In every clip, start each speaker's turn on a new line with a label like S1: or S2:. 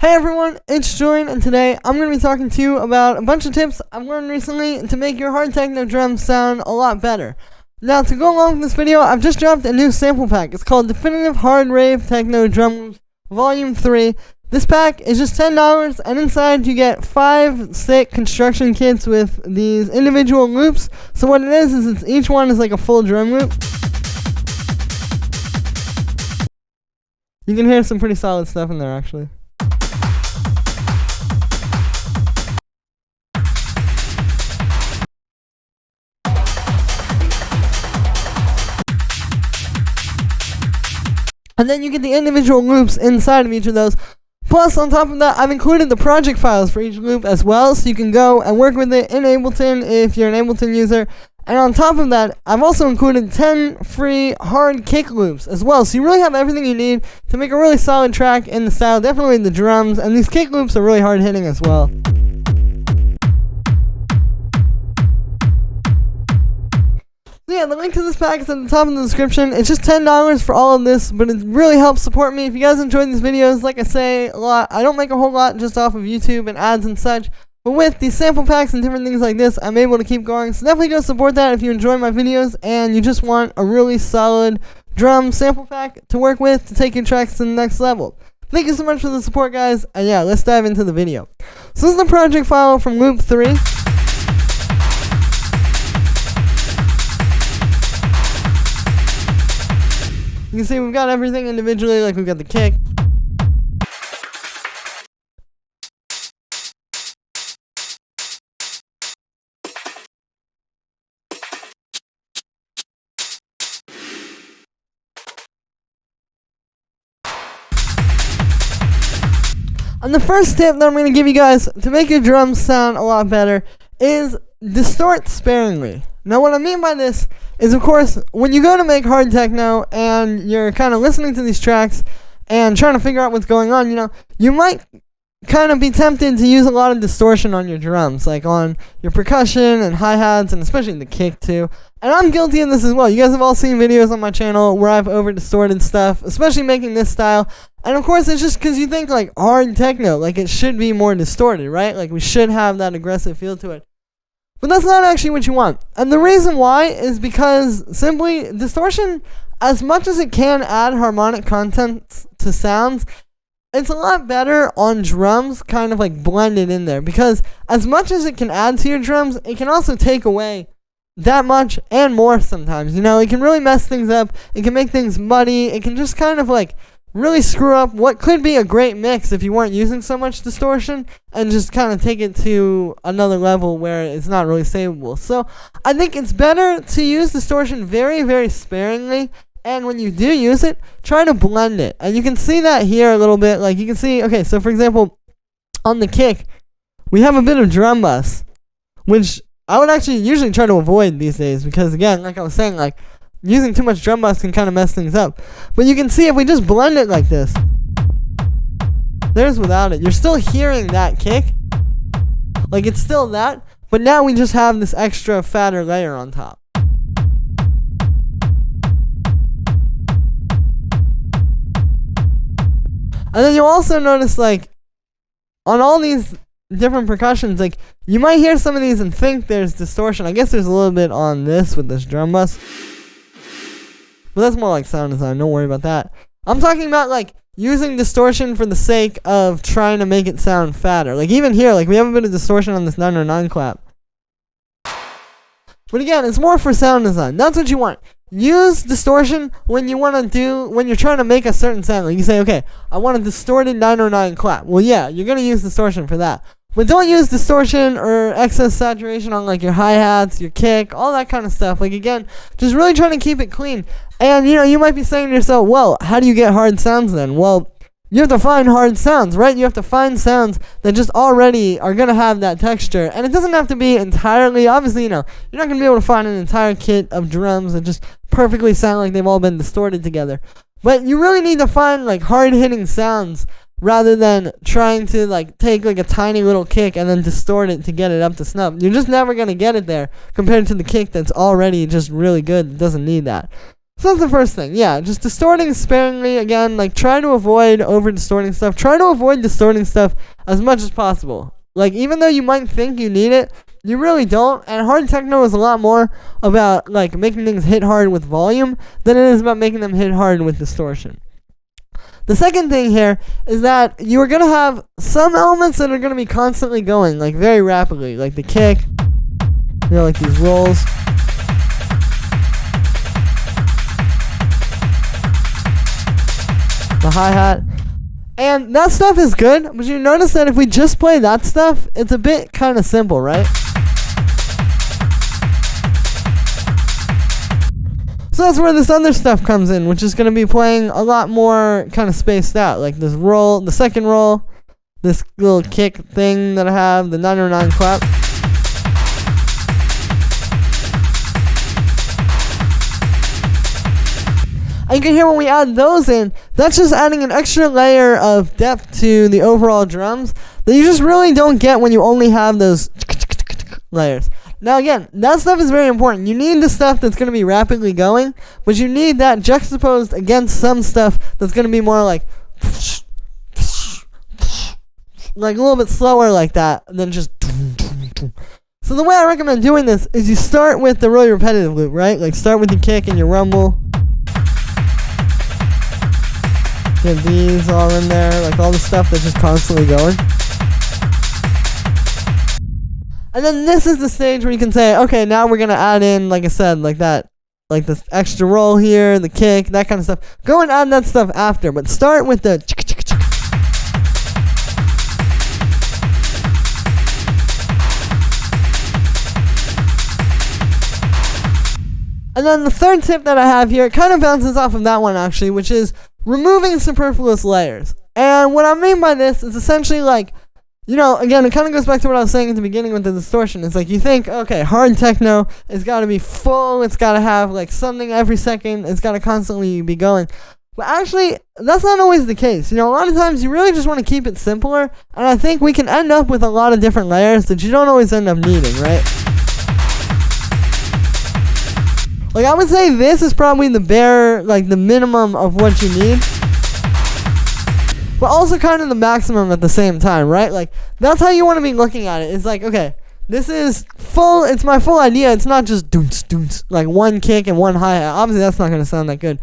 S1: Hey everyone, it's Julian, and today I'm going to be talking to you about a bunch of tips I've learned recently to make your hard techno drums sound a lot better. Now, to go along with this video, I've just dropped a new sample pack. It's called Definitive Hard Rave Techno Drums Volume 3. This pack is just $10, and inside you get 5 sick construction kits with these individual loops. So what it is each one is like a full drum loop. You can hear some pretty solid stuff in there, actually. And then you get the individual loops inside of each of those. Plus, on top of that, I've included the project files for each loop as well, so you can go and work with it in Ableton if you're an Ableton user. And on top of that, I've also included 10 free hard kick loops as well, so you really have everything you need to make a really solid track in the style, definitely the drums, and these kick loops are really hard hitting as well. So yeah, the link to this pack is at the top of the description. It's just $10 for all of this, but it really helps support me. If you guys enjoy these videos, like I say a lot, I don't make a whole lot just off of YouTube and ads and such. But with these sample packs and different things like this, I'm able to keep going. So definitely go support that if you enjoy my videos and you just want a really solid drum sample pack to work with to take your tracks to the next level. Thank you so much for the support, guys. And yeah, let's dive into the video. So this is the project file from Loop 3. You can see we've got everything individually, like we've got the kick. And the first tip that I'm going to give you guys to make your drums sound a lot better is distort sparingly. Now what I mean by this is, of course, when you go to make hard techno and you're kind of listening to these tracks and trying to figure out what's going on, you might kind of be tempted to use a lot of distortion on your drums, like on your percussion and hi-hats and especially the kick too. And I'm guilty of this as well. You guys have all seen videos on my channel where I've over-distorted stuff, especially making this style. And of course, it's just because you think like hard techno, like it should be more distorted, right? Like we should have that aggressive feel to it. But that's not actually what you want. And the reason why is because simply distortion, as much as it can add harmonic content to sounds, it's a lot better on drums kind of like blended in there. Because as much as it can add to your drums, it can also take away that much and more sometimes. It can really mess things up. It can make things muddy. It can just kind of like really screw up what could be a great mix if you weren't using so much distortion, and just kind of take it to another level where it's not really savable. So I think it's better to use distortion very, very sparingly, and when you do use it, try to blend it. And you can see that here a little bit. Like you can see, okay, so for example, on the kick, we have a bit of drum bus, which I would actually usually try to avoid these days because, again, like I was saying, like using too much drum bus can kind of mess things up. But you can see if we just blend it like this, there's without it. You're still hearing that kick. Like it's still that, but now we just have this extra fatter layer on top. And then you'll also notice, like, on all these different percussions, like, you might hear some of these and think there's distortion. I guess there's a little bit on this with this drum bus. But that's more like sound design, don't worry about that. I'm talking about like using distortion for the sake of trying to make it sound fatter. Like even here, like we have a bit of distortion on this 909 clap. But again, it's more for sound design. That's what you want. Use distortion when you want to when you're trying to make a certain sound. Like you say, okay, I want a distorted 909 clap. Well, yeah, you're going to use distortion for that. But don't use distortion or excess saturation on like your hi-hats, your kick, all that kind of stuff. Like again, just really trying to keep it clean. And you might be saying to yourself, well, how do you get hard sounds then? Well, you have to find hard sounds, right? You have to find sounds that just already are going to have that texture. And it doesn't have to be entirely, obviously, you're not going to be able to find an entire kit of drums that just perfectly sound like they've all been distorted together. But you really need to find like hard-hitting sounds rather than trying to like take like a tiny little kick and then distort it to get it up to snuff. You're just never going to get it there compared to the kick that's already just really good. It doesn't need that. So that's the first thing. Yeah, just distorting sparingly. Again, like, try to avoid over distorting stuff. Try to avoid distorting stuff as much as possible. Like, even though you might think you need it, you really don't. And hard techno is a lot more about, like, making things hit hard with volume than it is about making them hit hard with distortion. The second thing here is that you are going to have some elements that are going to be constantly going, like, very rapidly, like the kick, like these rolls. The hi-hat. And that stuff is good, but you notice that if we just play that stuff, it's a bit kind of simple, right? So that's where this other stuff comes in, which is going to be playing a lot more kind of spaced out. Like this roll, the second roll, this little kick thing that I have, the 909 clap. And you can hear when we add those in, that's just adding an extra layer of depth to the overall drums that you just really don't get when you only have those layers. Now again, that stuff is very important. You need the stuff that's going to be rapidly going, but you need that juxtaposed against some stuff that's going to be more like a little bit slower like that than just. So the way I recommend doing this is you start with the really repetitive loop, right? Like start with your kick and your rumble. Get these all in there, like all the stuff that's just constantly going. And then this is the stage where you can say, okay, now we're going to add in, like I said, like that, like this extra roll here, the kick, that kind of stuff. Go and add that stuff after, but start with the And then the third tip that I have here, it kind of bounces off of that one actually, which is removing superfluous layers. And what I mean by this is essentially like, you know, again, it kind of goes back to what I was saying at the beginning with the distortion. It's like you think, okay, hard techno, it's got to be full, it's got to have like something every second, it's got to constantly be going. But actually, that's not always the case. You know, a lot of times you really just want to keep it simpler, and I think we can end up with a lot of different layers that you don't always end up needing, right? Like, I would say this is probably the bare, like, the minimum of what you need. But also kind of the maximum at the same time, right? Like, that's how you want to be looking at it. It's like, okay, this is full, it's my full idea. It's not just doons, doons, like one kick and one hi-hat. Obviously, that's not going to sound that good.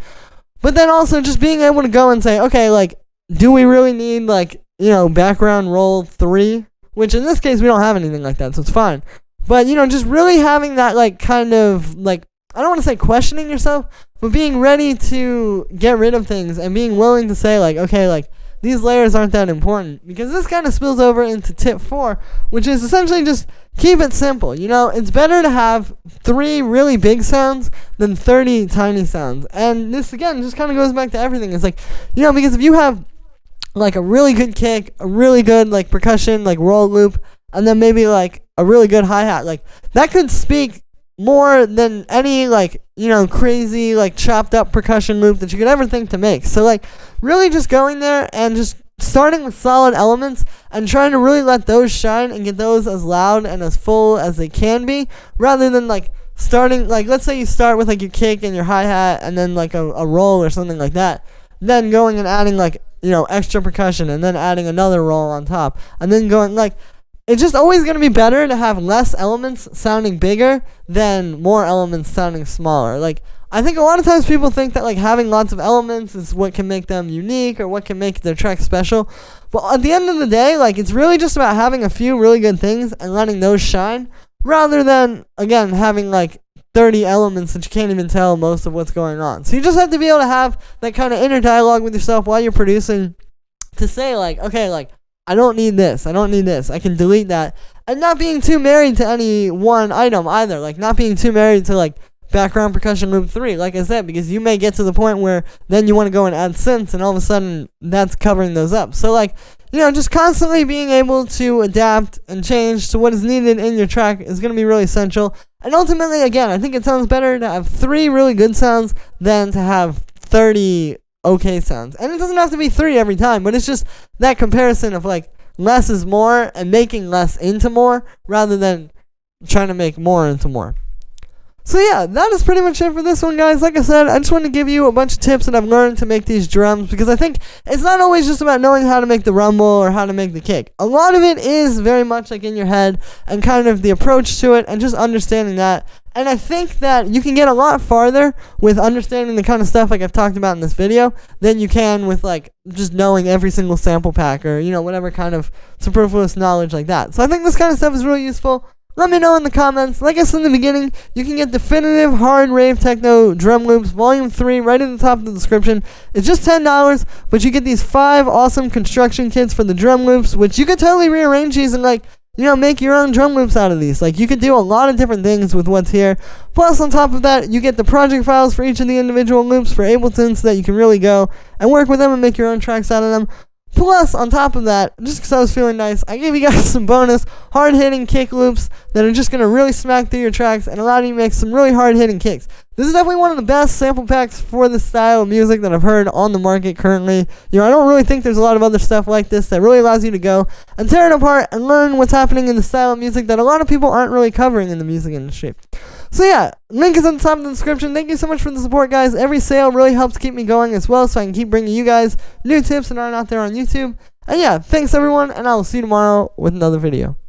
S1: But then also just being able to go and say, okay, like, do we really need, like, you know, background roll 3? Which in this case, we don't have anything like that, so it's fine. But, you know, just really having that, like, kind of, like, I don't want to say questioning yourself, but being ready to get rid of things and being willing to say, like, okay, like, these layers aren't that important. Because this kind of spills over into tip 4, which is essentially just keep it simple. You know, it's better to have 3 really big sounds than 30 tiny sounds. And this, again, just kind of goes back to everything. It's like, you know, because if you have, like, a really good kick, a really good, like, percussion, like, roll loop, and then maybe, like, a really good hi-hat, like, that could speak more than any, like, you know, crazy, like, chopped up percussion loop that you could ever think to make. So, like, really just going there and just starting with solid elements and trying to really let those shine and get those as loud and as full as they can be, rather than, like, starting, like, let's say you start with, like, your kick and your hi-hat and then, like, a roll or something like that, then going and adding, like, you know, extra percussion and then adding another roll on top, and then going, like, it's just always going to be better to have less elements sounding bigger than more elements sounding smaller. Like, I think a lot of times people think that, like, having lots of elements is what can make them unique or what can make their track special. But at the end of the day, like, it's really just about having a few really good things and letting those shine, rather than, again, having, like, 30 elements that you can't even tell most of what's going on. So you just have to be able to have that kind of inner dialogue with yourself while you're producing to say, like, okay, like, I don't need this, I don't need this, I can delete that. And not being too married to any one item either, like not being too married to, like, background percussion loop 3, like I said, because you may get to the point where then you want to go and add synths and all of a sudden that's covering those up. So, like, you know, just constantly being able to adapt and change to what is needed in your track is going to be really essential. And ultimately, again, I think it sounds better to have 3 really good sounds than to have 30 okay sounds. And it doesn't have to be 3 every time, but it's just that comparison of, like, less is more and making less into more rather than trying to make more into more. So yeah, that is pretty much it for this one, guys. Like I said, I just wanted to give you a bunch of tips that I've learned to make these drums, because I think it's not always just about knowing how to make the rumble or how to make the kick. A lot of it is very much like in your head and kind of the approach to it and just understanding that. And I think that you can get a lot farther with understanding the kind of stuff like I've talked about in this video than you can with like just knowing every single sample pack or, you know, whatever kind of superfluous knowledge like that. So I think this kind of stuff is really useful. Let me know in the comments. Like I said in the beginning, you can get definitive hard rave techno drum loops volume 3 right at the top of the description. It's just $10, but you get these 5 awesome construction kits for the drum loops, which you could totally rearrange these and like, you know, make your own drum loops out of these. Like, you could do a lot of different things with what's here. Plus, on top of that, you get the project files for each of the individual loops for Ableton so that you can really go and work with them and make your own tracks out of them. Plus, on top of that, just because I was feeling nice, I gave you guys some bonus hard-hitting kick loops that are just going to really smack through your tracks and allow you to make some really hard-hitting kicks. This is definitely one of the best sample packs for this style of music that I've heard on the market currently. You know, I don't really think there's a lot of other stuff like this that really allows you to go and tear it apart and learn what's happening in the style of music that a lot of people aren't really covering in the music industry. So yeah, link is at the top of the description. Thank you so much for the support, guys. Every sale really helps keep me going as well, so I can keep bringing you guys new tips that aren't out there on YouTube. And yeah, thanks everyone, and I will see you tomorrow with another video.